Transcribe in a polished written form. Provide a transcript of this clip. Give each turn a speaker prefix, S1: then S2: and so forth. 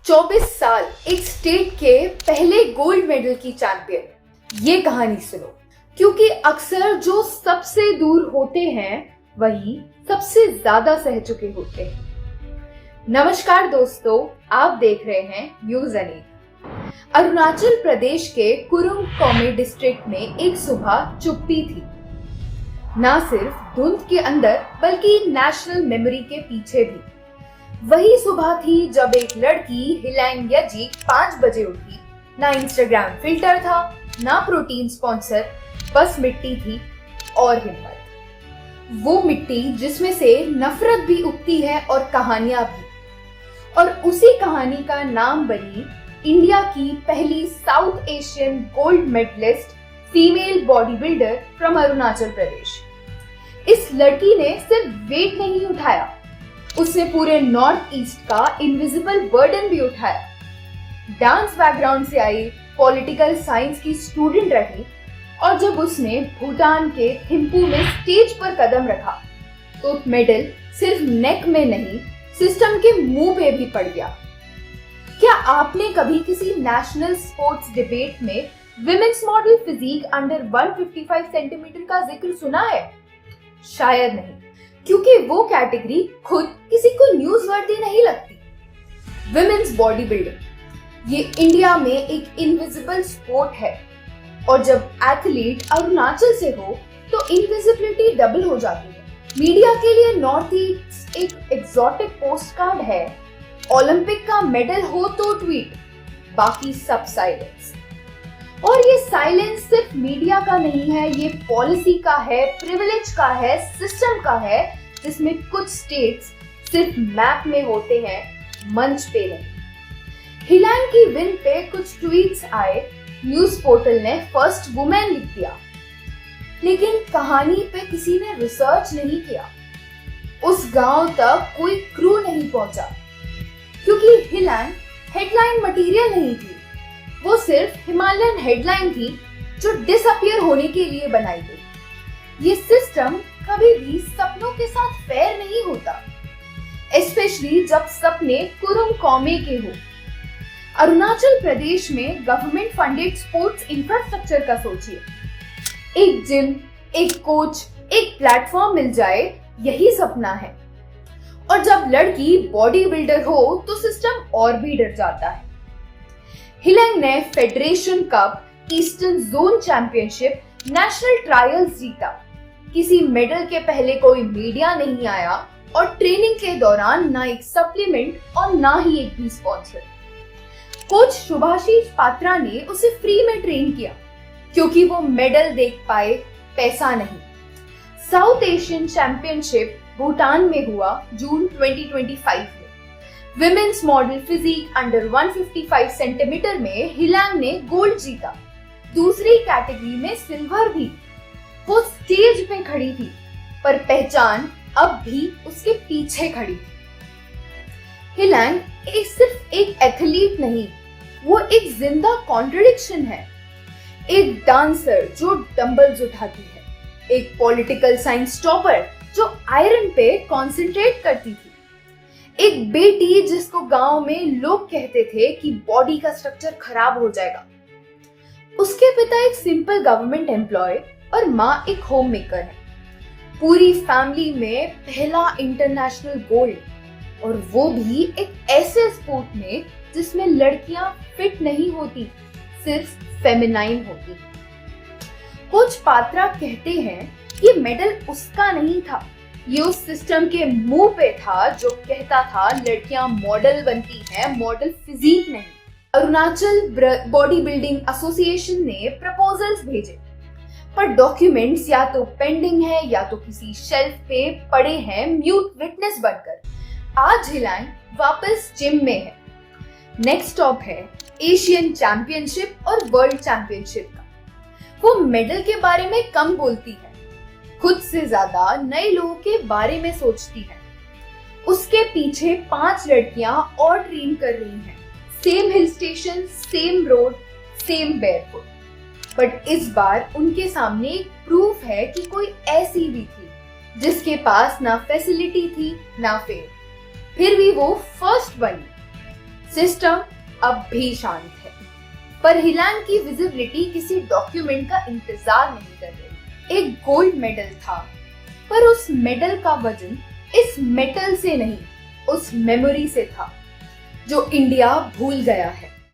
S1: 24 साल एक स्टेट के पहले गोल्ड मेडल की चैंपियन। ये कहानी सुनो, क्योंकि अक्सर जो सबसे दूर होते हैं वही सबसे ज्यादा सह चुके होते हैं। नमस्कार दोस्तों, आप देख रहे हैं न्यूज अनेक। अरुणाचल प्रदेश के कुरुंग कोमे डिस्ट्रिक्ट में एक सुबह चुप्पी थी। ना सिर्फ धुंध के अंदर बल्कि नेशनल मेमोरी के पीछे भी। वही सुबह थी जब एक लड़की हिलैंग यजिक 5 बजे उठी। ना इंस्टाग्राम फिल्टर था, ना प्रोटीन स्पॉन्सर, बस मिट्टी थी और हिम्मत। वो मिट्टी जिसमें से नफरत भी उगती है और कहानियां भी। और उसी कहानी का नाम बनी इंडिया की पहली South Asian gold medalist female body builder from Arunachal Pradesh. इस लड़की ने सिर्फ वेट नहीं उठाया, उसने पूरे नॉर्थ ईस्ट का इनविजिबल बर्डन भी उठाया। डांस बैकग्राउंड से आई, पॉलिटिकल साइंस की स्टूडेंट रही और जब उसने भूटान के थिम्पू में स्टेज पर कदम रखा तो मेडल सिर्फ नेक में नहीं, सिस्टम के मुंह पे भी पड़ गया। क्या आपने कभी किसी नेशनल स्पोर्ट्स डिबेट में women's model physique under 155 centimetre का जिक्र सुना है? शायद नहीं, क्योंकि वो कैटेगरी खुद किसी को न्यूज वर्दी नहीं लगती। विमेन्स बॉडी बिल्डिंग ये इंडिया में एक इनविजिबल स्पोर्ट है और जब एथलीट अरुणाचल से हो तो इनविजिबिलिटी डबल हो जाती है। मीडिया के लिए नॉर्थ ईस्ट एक एग्जॉटिक पोस्ट कार्ड है। ओलंपिक का मेडल हो तो ट्वीट, बाकी सब साइलेंस। और ये साइलेंस सिर्फ मीडिया का नहीं है, ये पॉलिसी का है, प्रिविलेज का है, सिस्टम का है, जिसमें कुछ स्टेट्स सिर्फ मैप में होते हैं, मंच पे नहीं। हिलैंग की विन पे कुछ ट्वीट्स आए, न्यूज पोर्टल ने फर्स्ट वुमेन लिख दिया, लेकिन कहानी पे किसी ने रिसर्च नहीं किया। उस गांव तक कोई क्रू नहीं पहुंचा, क्योंकि हिलैंग हेडलाइन मटेरियल नहीं थी। वो सिर्फ हिमालयन हेडलाइन थी जो डिसअपियर होने के लिए बनाई गई। ये सिस्टम कभी भी सपनों के साथ फेयर नहीं होता, स्पेशली जब सपने कुरुंग कोमे के हो। अरुणाचल प्रदेश में गवर्नमेंट फंडेड स्पोर्ट्स इंफ्रास्ट्रक्चर का सोचिए। एक जिम, एक कोच, एक प्लेटफॉर्म मिल जाए, यही सपना है। और जब लड़की बॉडी बिल्डर हो तो सिस्टम और भी डर जाता है। हिलैंग ने federation cup, eastern zone championship, national trials जीता। किसी मेडल के पहले कोई मीडिया नहीं आया और ट्रेनिंग के दौरान ना एक सप्लीमेंट और ना ही एक भी स्पॉन्सर। कोच शुभाशीष पात्रा ने उसे फ्री में ट्रेन किया, क्योंकि वो मेडल देख पाए, पैसा नहीं। साउथ एशियन चैंपियनशिप भूटान में हुआ जून 2025 में। Women's model physique under 155 centimetre में हिलैंग ने गोल्ड जीता। दूसरी कैटेगरी में सिल्वर भी। वो स्टेज पे खड़ी थी, पर पहचान अब भी उसके पीछे खड़ी थी। हिलैंग सिर्फ एक एथलीट नहीं, वो एक जिंदा कॉन्ट्रडिक्शन है। एक डांसर जो डंबल्स उठाती है, एक पॉलिटिकल साइंस टॉपर जो आयरन पे कंसंट्रेट करती थी, एक बेटी जिसको गांव में लोग कहते थे कि बॉडी का स्ट्रक्चर खराब हो जाएगा। उसके पिता एक सिंपल गवर्नमेंट एम्प्लॉय और माँ एक होम मेकर है। पूरी फैमिली में पहला इंटरनेशनल गोल्ड, और वो भी एक ऐसे स्पोर्ट में जिसमें लड़कियां फिट नहीं होती, सिर्फ फेमिनाइन होती। कोच पात्रा कहते हैं ये मेडल उसका नहीं था, ये उस सिस्टम के मुंह पे था जो कहता था लड़कियां मॉडल बनती हैं, मॉडल फिजिक नहीं। अरुणाचल बॉडी बिल्डिंग एसोसिएशन ने प्रपोजल्स भेजे, पर डॉक्यूमेंट्स या तो पेंडिंग है या तो किसी शेल्फ पे पड़े हैं म्यूट विटनेस बनकर। आज हिलैंग वापस जिम में है। नेक्स्ट स्टॉप है एशियन चैंपियनशिप और वर्ल्ड चैंपियनशिप का। वो मेडल के बारे में कम बोलती है, खुद से ज्यादा नए लोगों के बारे में सोचती है। उसके पीछे 5 लड़कियां और ट्रेन कर रही हैं। Same hill station, same road, same barefoot. But इस बार उनके सामने एक प्रूफ है कि कोई ऐसी भी थी जिसके पास ना फैसिलिटी थी ना फेम, फिर भी वो फर्स्ट बनी। सिस्टम अब भी शांत है, पर हिलान की विजिबिलिटी किसी डॉक्यूमेंट का इंतजार नहीं कर रही। एक गोल्ड मेडल था, पर उस मेडल का वजन इस मेटल से नहीं, उस मेमोरी से था जो इंडिया भूल गया है।